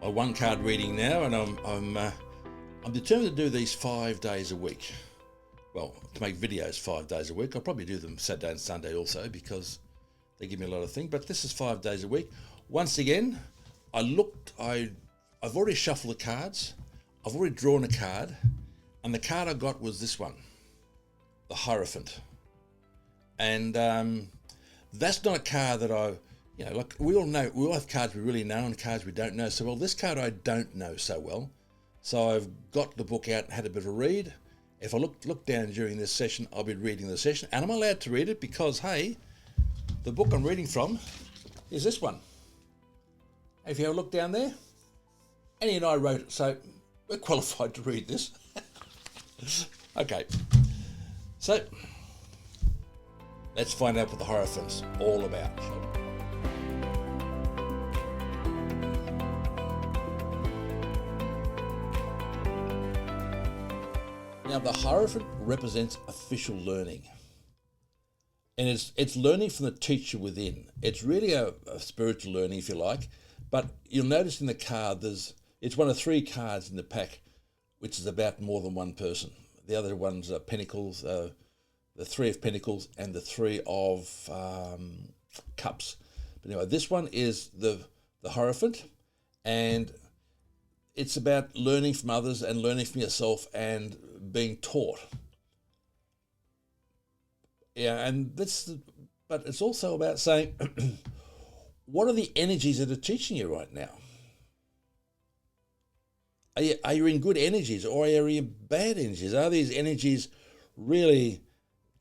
my one card reading now, and I'm determined to do these 5 days a week. Well, to make videos 5 days a week. I'll probably do them Saturday and Sunday also because they give me a lot of things. But this is 5 days a week. Once again, I've already shuffled the cards. I've already drawn a card, and the card I got was this one, the Hierophant. And that's not a card that like we all know, we all have cards we really know and cards we don't know so well. This card I don't know so well. So I've got the book out and had a bit of a read. If I look down during this session, I'll be reading the session. And I'm allowed to read it because, hey, the book I'm reading from is this one. If you have a look down there, Annie and I wrote it, so we're qualified to read this. Okay, so let's find out what the Hierophant's all about, shall we? Now, the Hierophant represents official learning. And it's learning from the teacher within. It's really a spiritual learning, if you like. But you'll notice in the card, it's one of 3 cards in the pack, which is about more than one person. The other ones are Pentacles, the 3 of Pentacles and the 3 of Cups. But anyway, this one is the Hierophant, and it's about learning from others and learning from yourself and being taught. Yeah, but it's also about saying, what are the energies that are teaching you right now? Are you in good energies, or are you in bad energies? Are these energies really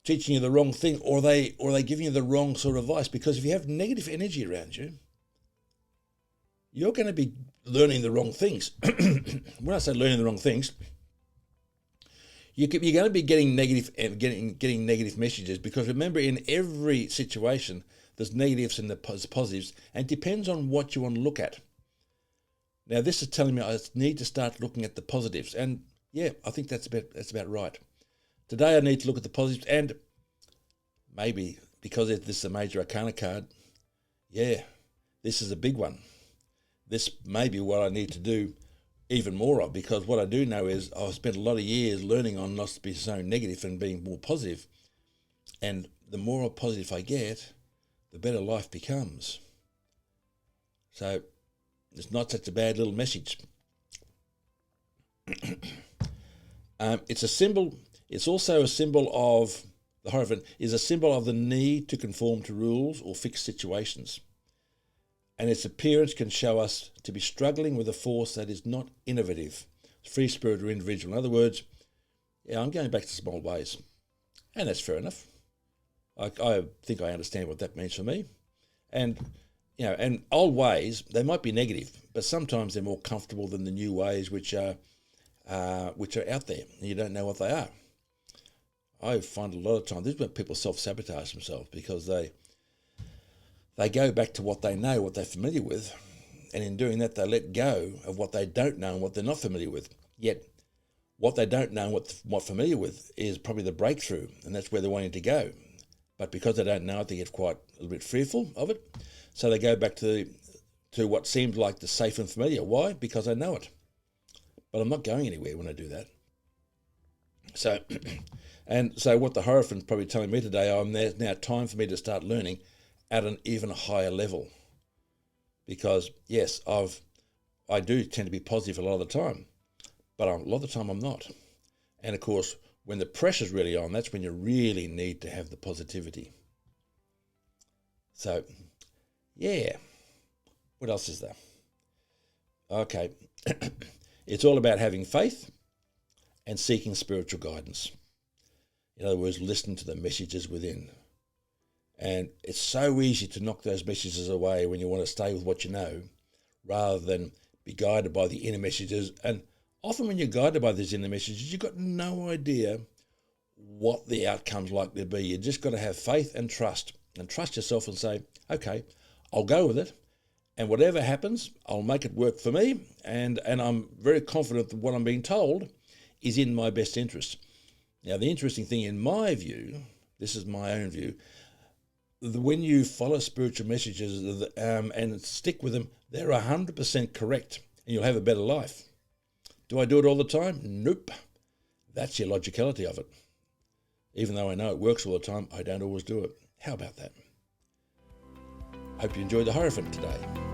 teaching you the wrong thing, or are they giving you the wrong sort of advice? Because if you have negative energy around you, you're going to be learning the wrong things. When I say learning the wrong things, you're going to be getting negative messages, because remember, in every situation there's negatives and there's positives, and it depends on what you want to look at. Now, this is telling me I need to start looking at the positives, and yeah, I think that's about right. Today I need to look at the positives, and maybe because this is a major arcana card, yeah, this is a big one. This may be what I need to do even more of, because what I do know is I've spent a lot of years learning on not to be so negative and being more positive. And the more positive I get, the better life becomes. So it's not such a bad little message. It's a symbol. It's also a symbol of, the Hierophant is a symbol of the need to conform to rules or fixed situations. And its appearance can show us to be struggling with a force that is not innovative, free spirit or individual. In other words, yeah, I'm going back to some old ways. And that's fair enough. I think I understand what that means for me. And, and old ways, they might be negative, but sometimes they're more comfortable than the new ways which are out there, and you don't know what they are. I find a lot of times, this is when people self-sabotage themselves, because they go back to what they know, what they're familiar with, and in doing that, they let go of what they don't know and what they're not familiar with. Yet, what they don't know and what familiar with is probably the breakthrough, and that's where they're wanting to go. But because they don't know it, they get quite a little bit fearful of it, so they go back to what seems like the safe and familiar. Why? Because I know it. But I'm not going anywhere when I do that. So, so what the Hierophant's probably telling me today, there's now time for me to start learning at an even higher level, because yes, I do tend to be positive a lot of the time, but a lot of the time I'm not. And of course, when the pressure's really on, that's when you really need to have the positivity. So, yeah, what else is there? Okay, it's all about having faith and seeking spiritual guidance. In other words, listen to the messages within. And it's so easy to knock those messages away when you want to stay with what you know, rather than be guided by the inner messages. And often when you're guided by these inner messages, you've got no idea what the outcome's likely to be. You just got to have faith and trust yourself and say, okay, I'll go with it. And whatever happens, I'll make it work for me. And I'm very confident that what I'm being told is in my best interest. Now, the interesting thing in my view, this is my own view, when you follow spiritual messages and stick with them, they're 100% correct. and you'll have a better life. Do I do it all the time? Nope. That's the illogicality of it. Even though I know it works all the time, I don't always do it. How about that? Hope you enjoyed the Hierophant today.